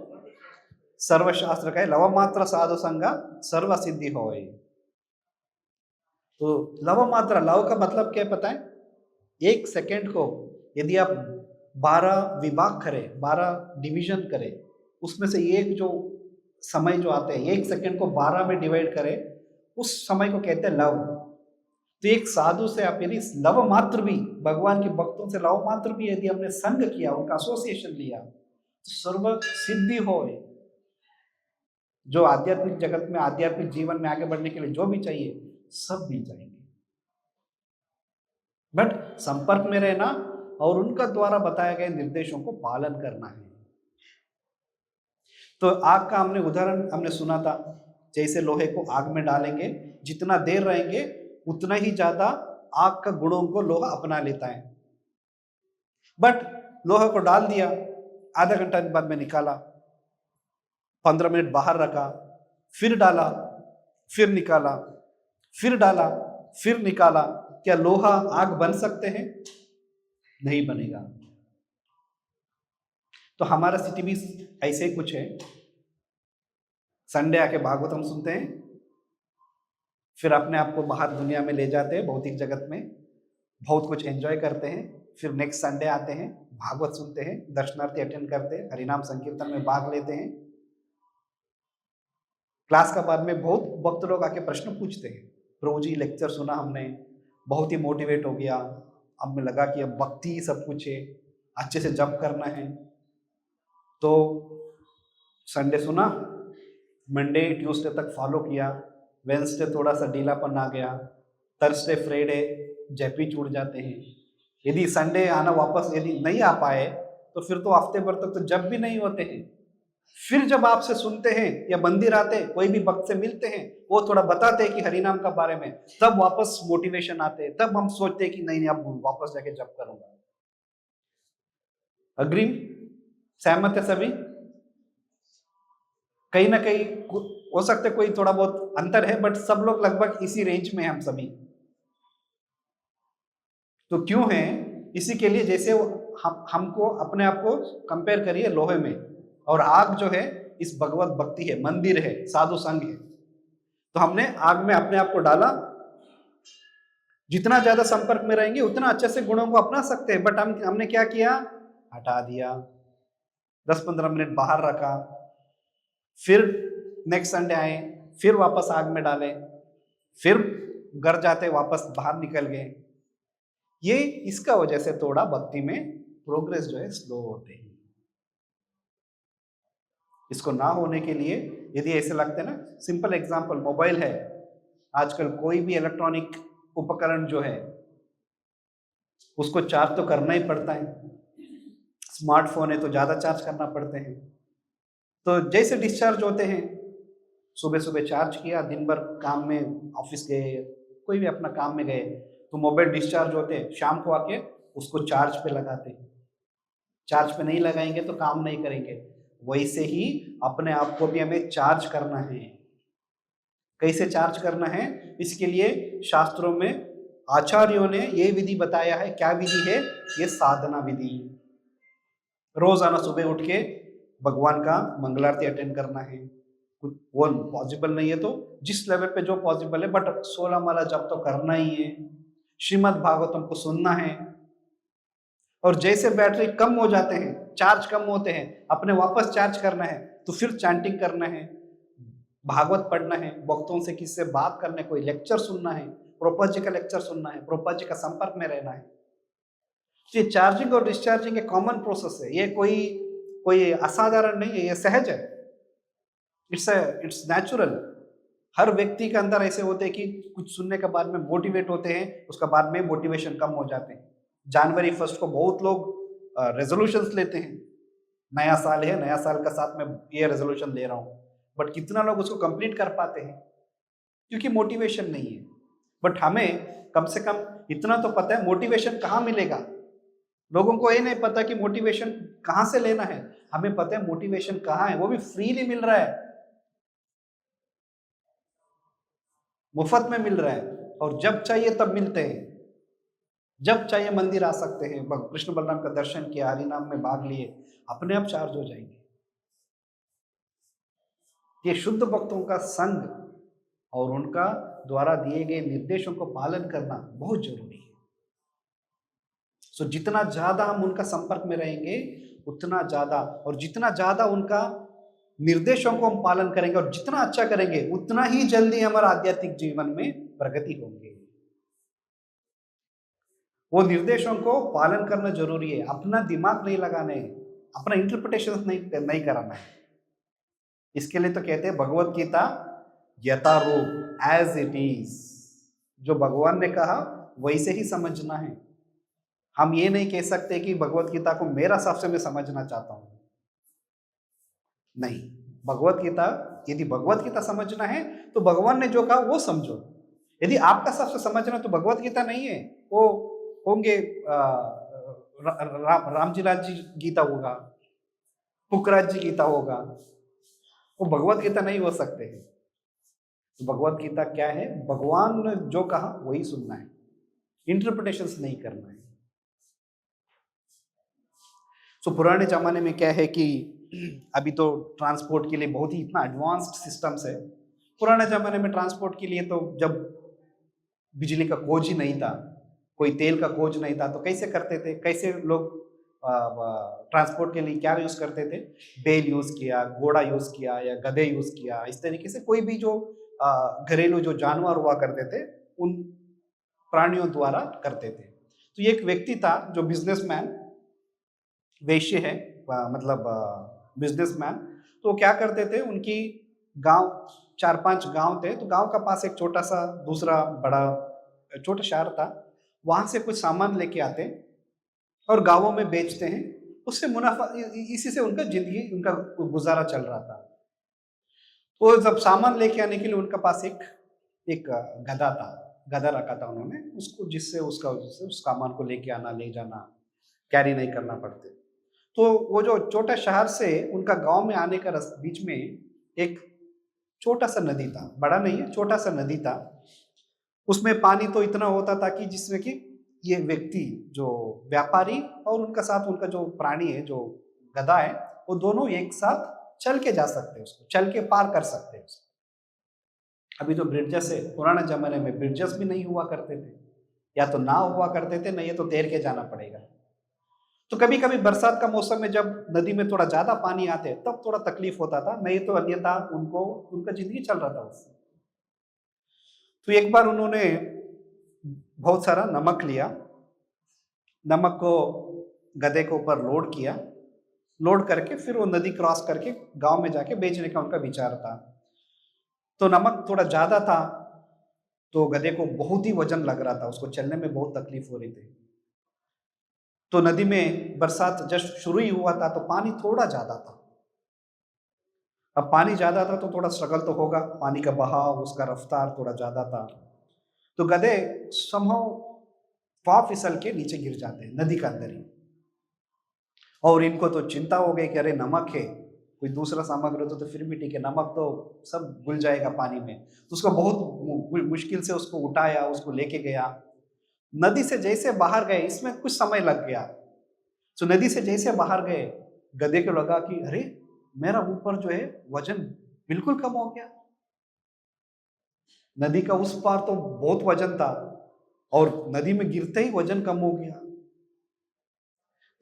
सर्वशास्त्र का है, लव मात्र साधु संग सर्व सिद्धि होए। तो लव मात्र, लव का मतलब क्या पता है? एक सेकंड को यदि आप 12 विभाग करें, 12 डिवीजन करें, उसमें से एक जो समय जो आते हैं, एक सेकंड को 12 में डिवाइड करें, उस समय को कहते हैं लव। तो एक साधु से आप यदि लव मात्र भी, भगवान के भक्तों से लव मात्र भी यदि हमने संग किया, उनका एसोसिएशन लिया, तो सर्व सिद्धि होए। जो आध्यात्मिक जगत में, आध्यात्मिक जीवन में आगे बढ़ने के लिए जो भी चाहिए सब मिल जाएंगे। बट संपर्क में रहना और उनका द्वारा बताए गए निर्देशों को पालन करना है। तो आग का हमने उदाहरण हमने सुना था, जैसे लोहे को आग में डालेंगे, जितना देर रहेंगे उतना ही ज्यादा आग का गुणों को लोहा अपना लेता है। बट लोहे को डाल दिया, आधा घंटा बाद में निकाला, 15 मिनट बाहर रखा, फिर डाला, फिर निकाला, फिर डाला, फिर निकाला, क्या लोहा आग बन सकते हैं? नहीं बनेगा। तो हमारा स्थिति भी ऐसे ही कुछ है। संडे आके भागवतम सुनते हैं, फिर अपने आप को बाहर दुनिया में ले जाते हैं, भौतिक जगत में बहुत कुछ एंजॉय करते हैं, फिर नेक्स्ट संडे आते हैं, भागवत सुनते हैं, दर्शनार्थी अटेंड करते हैं, हरिनाम संकीर्तन में भाग लेते हैं। क्लास का बाद में बहुत भक्त लोग आके प्रश्न पूछते हैं, प्रभु जी लेक्चर सुना हमने, बहुत ही मोटिवेट हो गया, अब में लगा कि अब भक्ति ही सब कुछ है, अच्छे से जप करना है। तो संडे सुना, मंडे ट्यूसडे तक फॉलो किया, वेंसडे थोड़ा सा ढीलापन आ गया, थर्सडे फ्राइडे जैपी छूट जाते हैं। यदि संडे आना वापस यदि नहीं आ पाए तो फिर तो हफ्ते भर तक तो जब भी नहीं होते हैं। फिर जब आपसे सुनते हैं या मंदिर आते, कोई भी भक्त से मिलते हैं, वो थोड़ा बताते हैं कि हरिनाम का बारे में, तब वापस मोटिवेशन आते हैं, तब हम सोचते हैं कि नहीं अब वापस जाके जप करूंगा। अग्री, सहमत है सभी? कहीं ना कहीं हो सकता है कोई थोड़ा बहुत अंतर है, बट सब लोग लगभग इसी रेंज में हम सभी। तो क्यों है? इसी के लिए जैसे हमको अपने आप को कंपेयर करिए लोहे में, और आग जो है इस भगवत भक्ति है, मंदिर है, साधु संघ है। तो हमने आग में अपने आप को डाला, जितना ज्यादा संपर्क में रहेंगे उतना अच्छे से गुणों को अपना सकते हैं। बट हमने क्या किया? हटा दिया, 10-15 मिनट बाहर रखा, फिर नेक्स्ट संडे आए, फिर वापस आग में डाले, फिर घर जाते वापस बाहर निकल गए। ये इसका वजह से थोड़ा भक्ति में प्रोग्रेस जो है स्लो होते हैं। इसको ना होने के लिए यदि ऐसे लगते हैं ना, सिंपल एग्जांपल, मोबाइल है, आजकल कोई भी इलेक्ट्रॉनिक उपकरण जो है उसको चार्ज तो करना ही पड़ता है। स्मार्टफोन है तो ज्यादा चार्ज करना पड़ते हैं। तो जैसे डिस्चार्ज होते हैं, सुबह सुबह चार्ज किया, दिन भर काम में ऑफिस गए, कोई भी अपना काम में गए, तो मोबाइल डिस्चार्ज होते हैं, शाम को आके उसको चार्ज पे लगाते हैं। चार्ज पे नहीं लगाएंगे तो काम नहीं करेंगे। वैसे ही अपने आप को भी हमें चार्ज करना है। कैसे चार्ज करना है? इसके लिए शास्त्रों में आचार्यों ने ये विधि बताया है। क्या विधि है? ये साधना विधि। रोजाना सुबह उठ के भगवान का मंगलारती अटेंड करना है। वो पॉसिबल नहीं है तो जिस लेवल पे जो पॉसिबल है, बट 16 माला जप तो करना ही है। श्रीमद् भागवतम को सुनना है। और जैसे बैटरी कम हो जाते हैं, चार्ज कम होते हैं, अपने वापस चार्ज करना है, तो फिर चैंटिंग करना है, भागवत पढ़ना है, भक्तों से किससे बात करना है, कोई लेक्चर सुनना है, प्रभुपाद जी का लेक्चर सुनना है, प्रभुपाद जी का संपर्क में रहना है। ये चार्जिंग और डिस्चार्जिंग एक कॉमन प्रोसेस है। ये कोई कोई असाधारण नहीं है, ये सहज है। It's natural. हर व्यक्ति के अंदर ऐसे होते हैं कि कुछ सुनने के बाद में मोटिवेट होते हैं, उसके बाद में मोटिवेशन कम हो जाते हैं। जनवरी 1 को बहुत लोग रेजोल्यूशंस लेते हैं, नया साल है, नया साल का साथ में ये रेजोल्यूशन ले रहा हूँ, बट कितना लोग उसको कंप्लीट कर पाते हैं? क्योंकि मोटिवेशन नहीं है। बट हमें कम से कम इतना तो पता है मोटिवेशन कहाँ मिलेगा। लोगों को ये नहीं पता कि मोटिवेशन कहाँ से लेना है। हमें पता है मोटिवेशन कहाँ है, वो भी फ्रीली मिल रहा है, मुफ्त में मिल रहा है, और जब चाहिए तब मिलते हैं। जब चाहिए मंदिर आ सकते हैं, कृष्ण बलराम का दर्शन किया, हरि नाम में भाग लिए, अपने आप चार्ज हो जाएंगे। ये शुद्ध भक्तों का संग और उनका द्वारा दिए गए निर्देशों को पालन करना बहुत जरूरी है। सो जितना ज्यादा हम उनका संपर्क में रहेंगे उतना ज्यादा, और जितना ज्यादा उनका निर्देशों को हम पालन करेंगे और जितना अच्छा करेंगे उतना ही जल्दी हमारा आध्यात्मिक जीवन में प्रगति होंगे। वो निर्देशों को पालन करना जरूरी है, अपना दिमाग नहीं लगाना है, अपना इंटरप्रिटेशन नहीं कराना है। इसके लिए तो कहते हैं भगवत गीता यथारूप, एज इट इज, जो भगवान ने कहा वैसे ही समझना है। हम ये नहीं कह सकते कि भगवत गीता को मेरा हिसाब से मैं समझना चाहता हूं, नहीं। भगवत गीता, यदि भगवत गीता समझना है तो भगवान ने जो कहा वो समझो। यदि आपका हिसाब से समझना तो भगवत गीता नहीं है, वो होंगे राम जी राज जी गीता होगा, पुखराज जी गीता होगा, वो भगवत गीता नहीं हो सकते हैं। तो भगवत गीता क्या है? भगवान ने जो कहा वही सुनना है, इंटरप्रिटेशंस नहीं करना है। सो पुराने जमाने में क्या है कि अभी तो ट्रांसपोर्ट के लिए बहुत ही इतना एडवांस्ड सिस्टम्स है। पुराने जमाने में ट्रांसपोर्ट के लिए तो जब बिजली का खोज ही नहीं था, कोई तेल का खोज नहीं था, तो कैसे करते थे? कैसे लोग ट्रांसपोर्ट के लिए क्या यूज करते थे? बैल यूज किया, घोड़ा यूज किया या गधे यूज किया। इस तरीके से कोई भी जो घरेलू जो जानवर हुआ करते थे उन प्राणियों द्वारा करते थे। तो एक व्यक्ति था जो बिजनेसमैन, वैश्य है, मतलब बिजनेसमैन। तो क्या करते थे, उनकी गांव 4-5 गांव थे, तो गांव का पास एक छोटा सा दूसरा बड़ा छोटा शहर था, वहां से कुछ सामान लेके आते और गांवों में बेचते हैं, उससे मुनाफा, इसी से उनका जिंदगी, उनका गुजारा चल रहा था। तो जब सामान लेके आने के लिए उनका पास एक गधा था, गधा रखा था उन्होंने, उसको जिससे उस सामान को लेके आना, ले जाना, कैरी नहीं करना पड़ते। तो वो जो छोटा शहर से उनका गांव में आने का बीच में एक छोटा सा नदी था, बड़ा नहीं है, छोटा सा नदी था। उसमें पानी तो इतना होता था कि जिसमें कि ये व्यक्ति जो व्यापारी और उनका साथ उनका जो प्राणी है, जो गधा है, वो दोनों एक साथ चल के जा सकते हैं, उसको चल के पार कर सकते हैं उसको। अभी तो ब्रिड्जेस है, पुराने जमाने में ब्रिड्जेस भी नहीं हुआ करते थे, या तो नाव हुआ करते थे, नहीं तो तैर के जाना पड़ेगा। तो कभी कभी बरसात का मौसम में जब नदी में थोड़ा ज्यादा पानी आते तब थोड़ा तकलीफ होता था, नहीं तो अन्यथा उनको उनका जिंदगी चल रहा था उससे। तो एक बार उन्होंने बहुत सारा नमक लिया, नमक को गधे के ऊपर लोड किया, लोड करके फिर वो नदी क्रॉस करके गांव में जाके बेचने का उनका विचार था। तो नमक थोड़ा ज्यादा था, तो गधे को बहुत ही वजन लग रहा था, उसको चलने में बहुत तकलीफ हो रही थी। तो नदी में बरसात जस्ट शुरू ही हुआ था, तो पानी थोड़ा ज्यादा था। अब पानी ज्यादा था तो थोड़ा स्ट्रगल तो होगा, पानी का बहाव, उसका रफ्तार थोड़ा ज्यादा था। तो गधे समहाउ पाँव फिसल के नीचे गिर जाते हैं नदी के अंदर ही। और इनको तो चिंता हो गई कि अरे नमक है, कोई दूसरा सामग्री होता तो फिर भी ठीक है, नमक तो सब घुल जाएगा पानी में। तो उसको बहुत मुश्किल से उसको उठाया, उसको लेके गया। नदी से जैसे बाहर गए, इसमें कुछ समय लग गया। तो नदी से जैसे बाहर गए, गधे को लगा कि अरे मेरा ऊपर जो है वजन बिल्कुल कम हो गया, नदी का उस पार तो बहुत वजन था और नदी में गिरते ही वजन कम हो गया।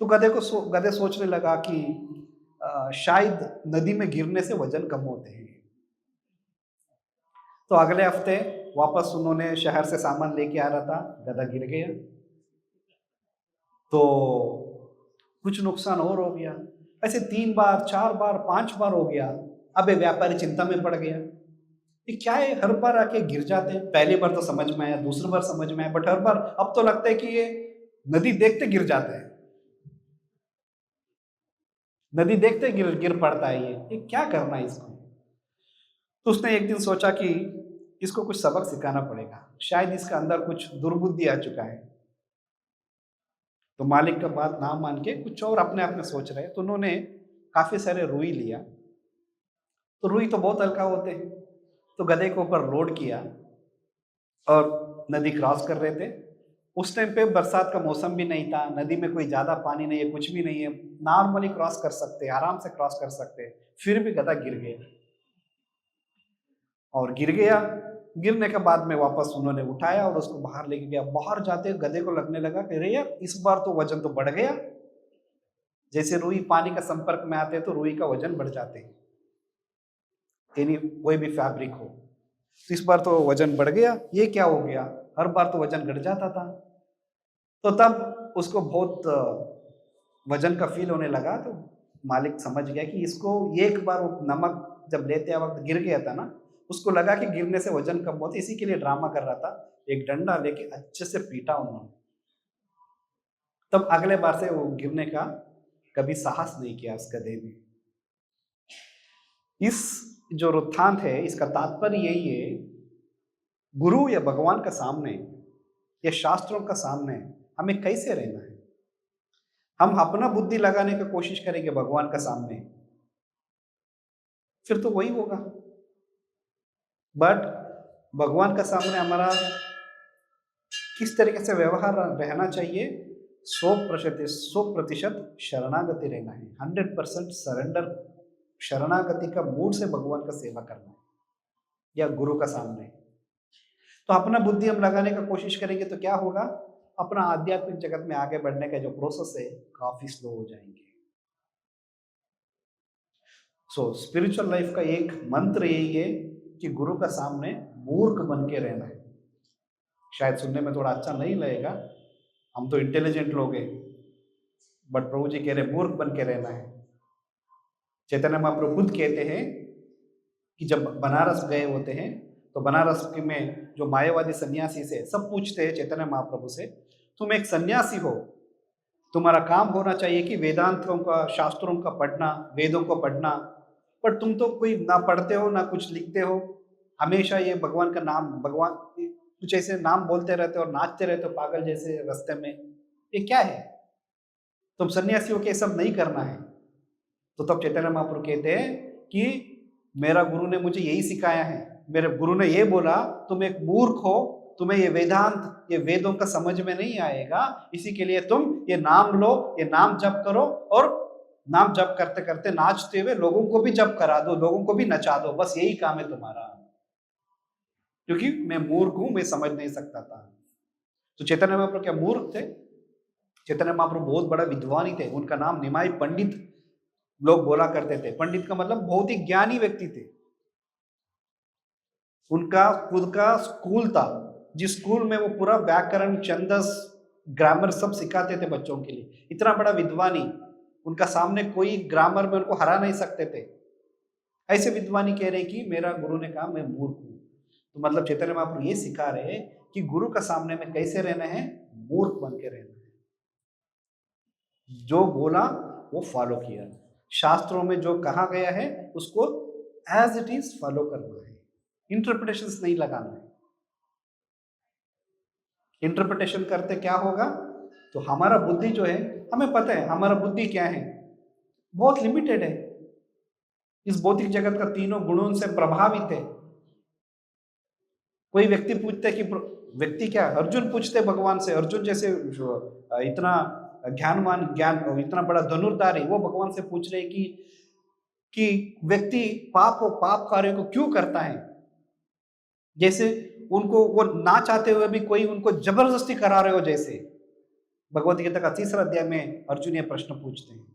तो गधे सोचने लगा कि शायद नदी में गिरने से वजन कम होते हैं। तो अगले हफ्ते वापस उन्होंने शहर से सामान लेके आ रहा था, गधा गिर गया, तो कुछ नुकसान और हो गया। ऐसे 3 बार, 4 बार, 5 बार हो गया। अब ये व्यापारी चिंता में पड़ गया, ये क्या है, हर बार आके गिर जाते हैं। पहली बार तो समझ में आया, दूसरी बार समझ में आया, बट हर बार अब तो लगता है कि ये नदी देखते गिर जाते हैं, नदी देखते गिर गिर पड़ता है, ये क्या करना है इसको। तो उसने एक दिन सोचा कि इसको कुछ सबक सिखाना पड़ेगा, शायद इसका अंदर कुछ दुर्बुद्धि आ चुका है। तो मालिक का बात ना मान के कुछ और अपने आप में सोच रहे, तो उन्होंने काफी सारे रुई लिया। तो रुई तो बहुत हल्का होते हैं, तो गधे के ऊपर लोड किया और नदी क्रॉस कर रहे थे। उस टाइम पे बरसात का मौसम भी नहीं था, नदी में कोई ज्यादा पानी नहीं है, कुछ भी नहीं है, नॉर्मली क्रॉस कर सकते, आराम से क्रॉस कर सकते। फिर भी गधा गिर गया, और गिर गया। गिरने के बाद में वापस उन्होंने उठाया और उसको बाहर लेके गया। बाहर जाते गधे को लगने लगा कि अरे यार, इस बार तो वजन तो बढ़ गया। जैसे रुई पानी का संपर्क में आते हैं तो रुई का वजन बढ़ जाते हैं, यानी कोई भी फैब्रिक हो। तो इस बार तो वजन बढ़ गया, ये क्या हो गया, हर बार तो वजन घट जाता था। तो तब उसको बहुत वजन का फील होने लगा। तो मालिक समझ गया कि इसको एक बार वो नमक जब लेते वक्त गिर गया था ना, उसको लगा कि गिरने से वजन कम होता, इसी के लिए ड्रामा कर रहा था। एक डंडा लेके अच्छे से पीटा उन्होंने। तब अगले बार से वो गिरने का कभी साहस नहीं किया उस गधे ने। इस जो वृत्तांत है, इसका तात्पर्य यही है, गुरु या भगवान का सामने या शास्त्रों का सामने हमें कैसे रहना है। हम अपना बुद्धि लगाने की कोशिश करेंगे भगवान का सामने, फिर तो वही होगा। बट भगवान का सामने हमारा किस तरीके से व्यवहार रहना चाहिए, 100% शरणागति रहना है, 100% सरेंडर, शरणागति का मूड से भगवान का सेवा करना है या गुरु का सामने। तो अपना बुद्धि हम लगाने का कोशिश करेंगे तो क्या होगा, अपना आध्यात्मिक जगत में आगे बढ़ने का जो प्रोसेस है काफी स्लो हो जाएंगे। सो स्पिरिचुअल लाइफ का एक मंत्र यही है कि गुरु का सामने मूर्ख बन के रहना है। शायद सुनने में थोड़ा अच्छा नहीं लगेगा, हम तो इंटेलिजेंट लोग हैं, बट प्रभु जी कह रहे मूर्ख बन के रहना है। चैतन्य महाप्रभु खुद कहते हैं कि जब बनारस गए होते हैं तो बनारस में जो मायावादी सन्यासी से सब पूछते हैं चैतन्य महाप्रभु से, तुम एक सन्यासी हो, तुम्हारा काम होना चाहिए कि वेदांतों का, शास्त्रों का पढ़ना, वेदों को पढ़ना, पर तुम तो कोई ना पढ़ते हो ना कुछ लिखते हो, हमेशा ये भगवान का नाम, भगवान कुछ ऐसे नाम बोलते रहते हो और नाचते रहते हो पागल जैसे रास्ते में, ये क्या है, तुम सन्यासियों के सब नहीं करना है। तो तब चैतन्य महाप्रभु कहते हैं कि मेरा गुरु ने मुझे यही सिखाया है, मेरे गुरु ने ये बोला तुम एक मूर्ख हो, तुम्हें ये वेदांत, ये वेदों का समझ में नहीं आएगा, इसी के लिए तुम ये नाम लो, ये नाम जप करो, और नाम जप करते करते नाचते हुए लोगों को भी जप करा दो, लोगों को भी नचा दो, बस यही काम है तुम्हारा, क्योंकि मैं मूर्ख हूं, मैं समझ नहीं सकता था। तो चैतन्य महाप्रभु क्या मूर्ख थे? चैतन्य महाप्रभु बहुत बड़ा विद्वान ही थे, उनका नाम निमाई पंडित लोग बोला करते थे। पंडित का मतलब बहुत ही ज्ञानी व्यक्ति थे। उनका खुद का स्कूल था, जिस स्कूल में वो पूरा व्याकरण, छंदस, ग्रामर सब सिखाते थे बच्चों के लिए। इतना बड़ा विद्वानी, उनका सामने कोई ग्रामर में उनको हरा नहीं सकते थे। ऐसे विद्वानी कह रहे कि मेरा गुरु ने कहा मैं मूर्ख हूं। तो मतलब चैतन्य महाप्रभु ये सिखा रहे कि गुरु का सामने में कैसे रहना है, मूर्ख बन के रहना है। जो बोला वो फॉलो किया, शास्त्रों में जो कहा गया है उसको एज इट इज फॉलो करना है, इंटरप्रिटेशंस नहीं लगाना है। इंटरप्रिटेशन करते क्या होगा, तो हमारा बुद्धि जो है, हमें पता है हमारा बुद्धि क्या है, बहुत लिमिटेड है, इस भौतिक जगत का तीनों गुणों से प्रभावित है। कोई व्यक्ति पूछते कि व्यक्ति क्या, अर्जुन पूछते भगवान से, अर्जुन जैसे इतना ज्ञानवान, ज्ञान इतना बड़ा धनुर्धारी, वो भगवान से पूछ रहे कि व्यक्ति पाप कार्यों को क्यों करता है, जैसे उनको वो ना चाहते हुए भी कोई उनको जबरदस्ती करा रहे हो। जैसे भगवत गीता का 3रा अध्याय में अर्जुन ये प्रश्न पूछते हैं,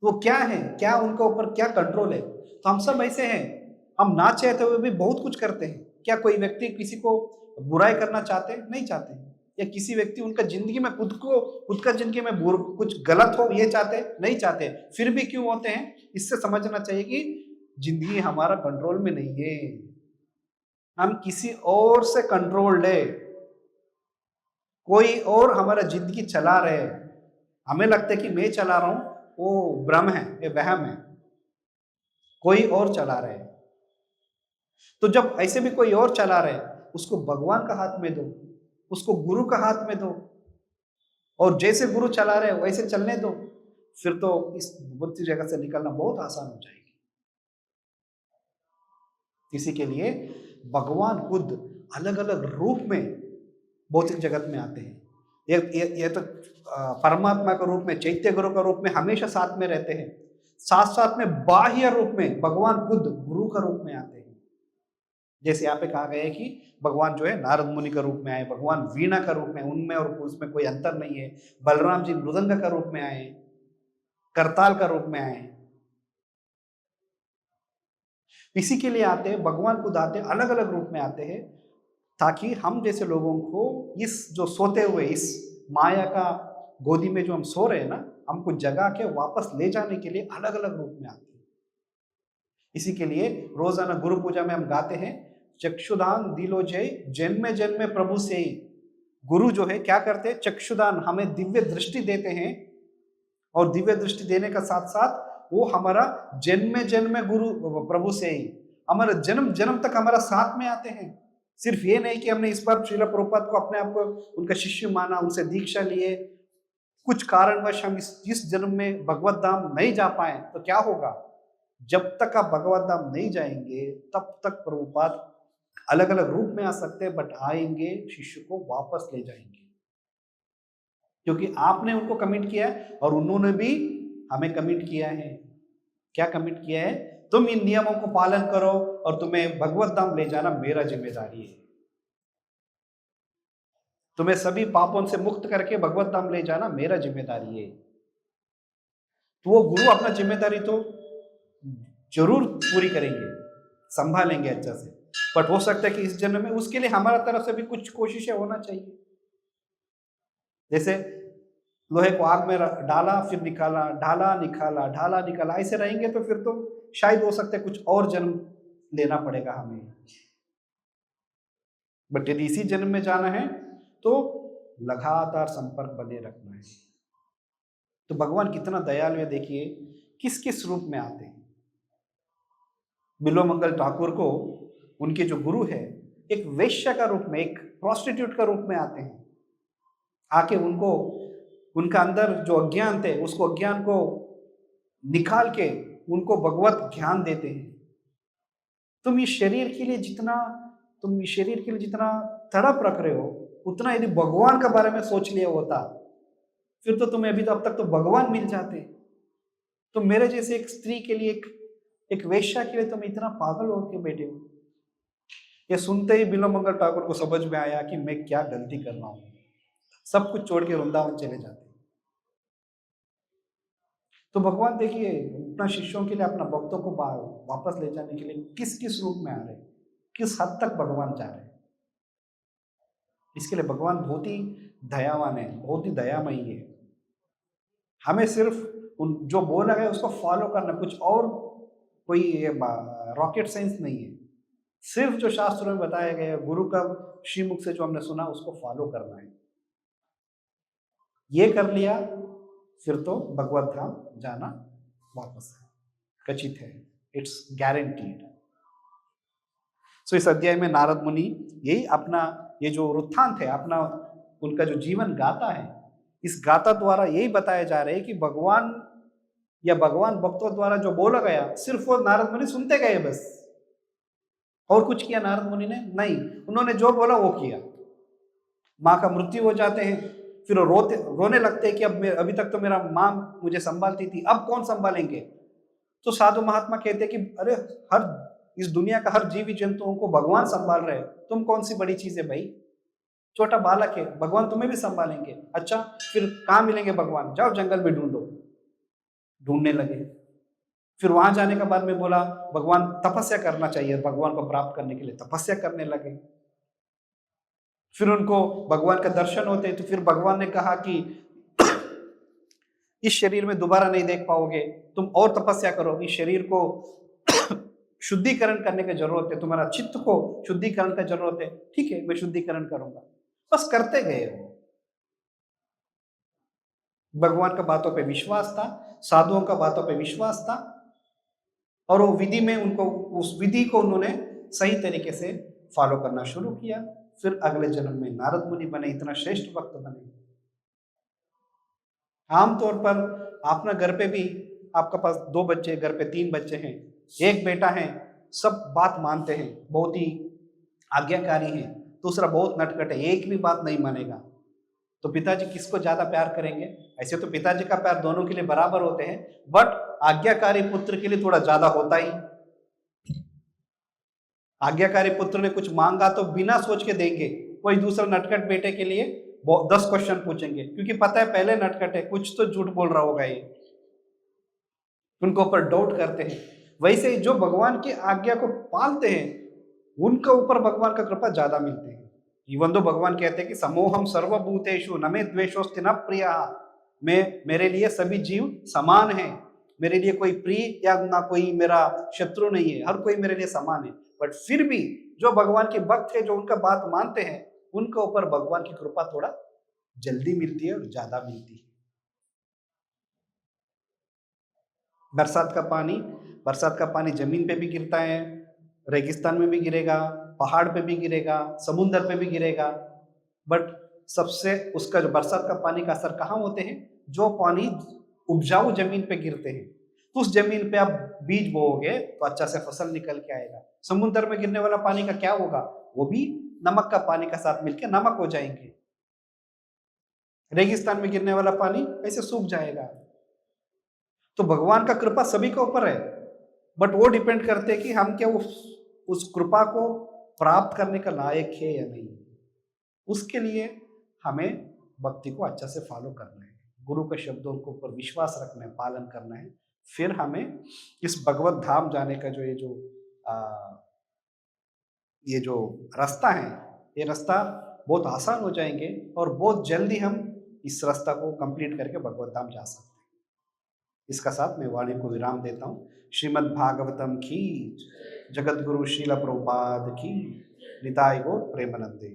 वो क्या है, क्या उनके ऊपर क्या कंट्रोल है। तो हम सब ऐसे हैं, हम ना चाहते हुए भी बहुत कुछ करते हैं। क्या कोई व्यक्ति किसी को बुराई करना चाहते, नहीं चाहते, या किसी व्यक्ति उनका जिंदगी में खुद का जिंदगी में कुछ गलत हो ये चाहते नहीं चाहते, फिर भी क्यों होते हैं? इससे समझना चाहिए कि जिंदगी हमारा कंट्रोल में नहीं है, हम किसी और से कंट्रोल्ड है, कोई और हमारा जिंदगी चला रहे हैं। हमें लगता है कि मैं चला रहा हूं, वो भ्रम है, ये वहम है, कोई और चला रहे हैं। तो जब ऐसे भी कोई और चला रहे उसको भगवान का हाथ में दो, उसको गुरु का हाथ में दो, और जैसे गुरु चला रहे वैसे चलने दो, फिर तो इस बुद्धि जगत से निकलना बहुत आसान हो जाएगी। इसी के लिए भगवान खुद अलग अलग रूप में भौतिक जगत में आते हैं। ये तो परमात्मा के रूप में, चैत्य गुरु का रूप में हमेशा साथ में रहते हैं, साथ साथ में बाह्य रूप में भगवान खुद गुरु का रूप में आते हैं। जैसे यहाँ पे कहा गया है कि भगवान जो है नारद मुनि का रूप में आए, भगवान वीणा का रूप में, उनमें और उसमें कोई अंतर नहीं है। बलराम जी मृदंग का रूप में आए, करताल का रूप में आए। इसी के लिए आते हैं, भगवान खुद आते हैं, अलग अलग रूप में आते हैं, ताकि हम जैसे लोगों को इस जो सोते हुए इस माया का गोदी में जो हम सो रहे हैं ना, हमको जगा के वापस ले जाने के लिए अलग अलग रूप में आते हैं। इसी के लिए रोजाना गुरु पूजा में हम गाते हैं, चक्षुदान दिलो जय जन्मे जन्मे प्रभु से ही। गुरु जो है क्या करते हैं? चक्षुदान, हमें दिव्य दृष्टि देते हैं, और दिव्य दृष्टि देने का साथ साथ वो हमारा जन्मे जन्मे गुरु प्रभु से ही, हमारा जन्म जन्म तक हमारा साथ में आते हैं। सिर्फ ये नहीं कि हमने इस बार श्रील प्रभुपाद को अपने आप को उनका शिष्य माना, उनसे दीक्षा लिए, कुछ कारणवश हम इस जन्म में भगवत धाम नहीं जा पाए तो क्या होगा? जब तक आप भगवत धाम नहीं जाएंगे तब तक प्रभुपाद अलग अलग रूप में आ सकते हैं, बट आएंगे, शिष्य को वापस ले जाएंगे, क्योंकि आपने उनको कमिट किया है और उन्होंने भी हमें कमिट किया है। क्या कमिट किया है? तुम इन नियमों को पालन करो और तुम्हें भगवत धाम ले जाना मेरा जिम्मेदारी है। तुम्हें सभी पापों से मुक्त करके भगवत धाम ले जाना मेरा जिम्मेदारी है। तो वो गुरु अपना जिम्मेदारी तो जरूर पूरी करेंगे, संभालेंगे अच्छा से, बट हो सकता है कि इस जन्म में उसके लिए हमारा तरफ से भी कुछ कोशिशें होना चाहिए। जैसे लोहे को आग में डाला फिर निकाला, ढाला निकाला, ढाला निकाला, ऐसे रहेंगे तो फिर तो शायद हो सकता है कुछ और जन्म लेना पड़ेगा हमें। बट यदि इसी जन्म में जाना है तो लगातार संपर्क बने रखना है। तो भगवान कितना दयालु है, देखिए किस किस रूप में आते हैं। बिल्व मंगल ठाकुर को उनके जो गुरु है एक वेश्या का रूप में, एक प्रोस्टिट्यूट का रूप में आते हैं, आके उनको उनका अंदर जो अज्ञान थे उसको अज्ञान को निकाल के उनको भगवत ज्ञान देते हैं। तुम इस शरीर के लिए जितना तड़प रख रहे हो, उतना यदि भगवान के बारे में सोच लिया होता फिर तो तुम्हें अभी तो अब तक तो भगवान मिल जाते। तो मेरे जैसे एक स्त्री के लिए, एक वेश्या के लिए तुम इतना पागल होकर बैठे हो। ये सुनते ही बिल्व मंगल ठाकुर को समझ में आया कि मैं क्या गलती कर रहा हूं, सब कुछ छोड़ के वृंदावन चले जाते। तो भगवान देखिए अपना शिष्यों के लिए, अपना भक्तों को वापस ले जाने के लिए किस किस रूप में आ रहे, किस हद तक भगवान जा रहे हैं। इसके लिए भगवान बहुत ही दयावान है, बहुत ही दयामयी है। हमें सिर्फ जो बोला गया उसको फॉलो करना, कुछ और कोई रॉकेट साइंस नहीं है। सिर्फ जो शास्त्रों में बताया गया, गुरु का श्रीमुख से जो हमने सुना उसको फॉलो करना है। ये कर लिया फिर तो भगवत धाम जाना वापस है, कचित है, इट्स गारंटीड। सो इस अध्याय में नारद मुनि यही अपना ये जो वृत्तांत है, अपना उनका जो जीवन गाथा है, इस गाथा द्वारा यही बताया जा रहा है कि भगवान या भगवान भक्तों द्वारा जो बोला गया सिर्फ वो नारद मुनि सुनते गए बस, और कुछ किया नारद मुनि ने नहीं। उन्होंने जो बोला वो किया। माँ का मृत्यु हो जाते हैं, फिर रोने लगते हैं कि अभी तक तो मेरा माँ मुझे संभालती थी, अब कौन संभालेंगे। तो साधु महात्मा कहते हैं कि अरे इस दुनिया का हर जीवी जंतुओं को भगवान संभाल रहे, तुम कौन सी बड़ी चीज है भाई, छोटा बालक है, भगवान तुम्हें भी संभालेंगे। अच्छा फिर कहाँ मिलेंगे भगवान? जाओ जंगल में ढूंढो। ढूंढने लगे। फिर वहां जाने के बाद में बोला भगवान तपस्या करना चाहिए, भगवान को प्राप्त करने के लिए तपस्या करने लगे। फिर उनको भगवान का दर्शन होते हैं, तो फिर भगवान ने कहा कि इस शरीर में दोबारा नहीं देख पाओगे, तुम और तपस्या करो, इस शरीर को शुद्धिकरण करने की जरूरत है, तुम्हारा चित्त को शुद्धिकरण की जरूरत है। ठीक है, मैं शुद्धिकरण करूंगा। बस करते गए वो। भगवान का बातों पे विश्वास था, साधुओं का बातों पे विश्वास था, और वो विधि में उनको, उस विधि को उन्होंने सही तरीके से फॉलो करना शुरू किया। फिर अगले जन्म में नारद मुनि बने, इतना श्रेष्ठ भक्त बने। आमतौर पर अपना घर पे भी, आपका पास 2 बच्चे, घर पे 3 बच्चे हैं, एक बेटा है, सब बात मानते हैं, बहुत ही आज्ञाकारी है, दूसरा बहुत नटखट है, एक भी बात नहीं मानेगा, तो पिताजी किसको ज्यादा प्यार करेंगे? ऐसे तो पिताजी का प्यार दोनों के लिए बराबर होते हैं, बट आज्ञाकारी पुत्र के लिए थोड़ा ज्यादा होता ही। आज्ञाकारी पुत्र ने कुछ मांगा तो बिना सोच के देंगे, कोई दूसरा नटखट बेटे के लिए 10 क्वेश्चन पूछेंगे, क्योंकि पता है पहले नटखट है, कुछ तो झूठ बोल रहा होगा ये, उनको ऊपर डाउट करते हैं। वैसे ही जो भगवान की आज्ञा को पालते हैं, उनके ऊपर भगवान का कृपा ज्यादा मिलते हैं। इवन तो भगवान कहते हैं कि समोहम सर्वभूतेषु न मे द्वेषोस्ति न प्रिय, मैं, मेरे लिए सभी जीव समान है, मेरे लिए कोई प्रिय या ना कोई मेरा शत्रु नहीं है, हर कोई मेरे लिए समान है। बट फिर भी जो भगवान के भक्त है, जो उनका बात मानते हैं, उनके ऊपर भगवान की कृपा थोड़ा जल्दी मिलती है और ज्यादा मिलती है। बरसात का पानी जमीन पे भी गिरता है, रेगिस्तान में भी गिरेगा, पहाड़ पे भी गिरेगा, समुद्र पे भी गिरेगा, बट सबसे उसका जो बरसात का पानी का असर कहाँ होते हैं? जो पानी उपजाऊ जमीन पे गिरते हैं, तो उस जमीन पे आप बीज बोओगे तो अच्छा से फसल निकल के आएगा। समुद्र में गिरने वाला पानी का क्या होगा? वो भी नमक का पानी का साथ मिलकर नमक हो जाएंगे। रेगिस्तान में गिरने वाला पानी ऐसे सूख जाएगा। तो भगवान का कृपा सभी के ऊपर है, बट वो डिपेंड करते हैं कि हम क्या उस कृपा को प्राप्त करने का लायक है या नहीं। उसके लिए हमें भक्ति को अच्छा से फॉलो करना है, गुरु के शब्दों के ऊपर विश्वास रखना है, पालन करना है। फिर हमें इस भगवत धाम जाने का ये जो रास्ता है, ये रास्ता बहुत आसान हो जाएंगे, और बहुत जल्दी हम इस रास्ता को कंप्लीट करके भगवत धाम जा सकते हैं। इसका साथ मैं वाणी को विराम देता हूँ। श्रीमद् भागवतम की, जगत गुरु श्रील प्रभुपाद की, निताय गौर प्रेमानंदे।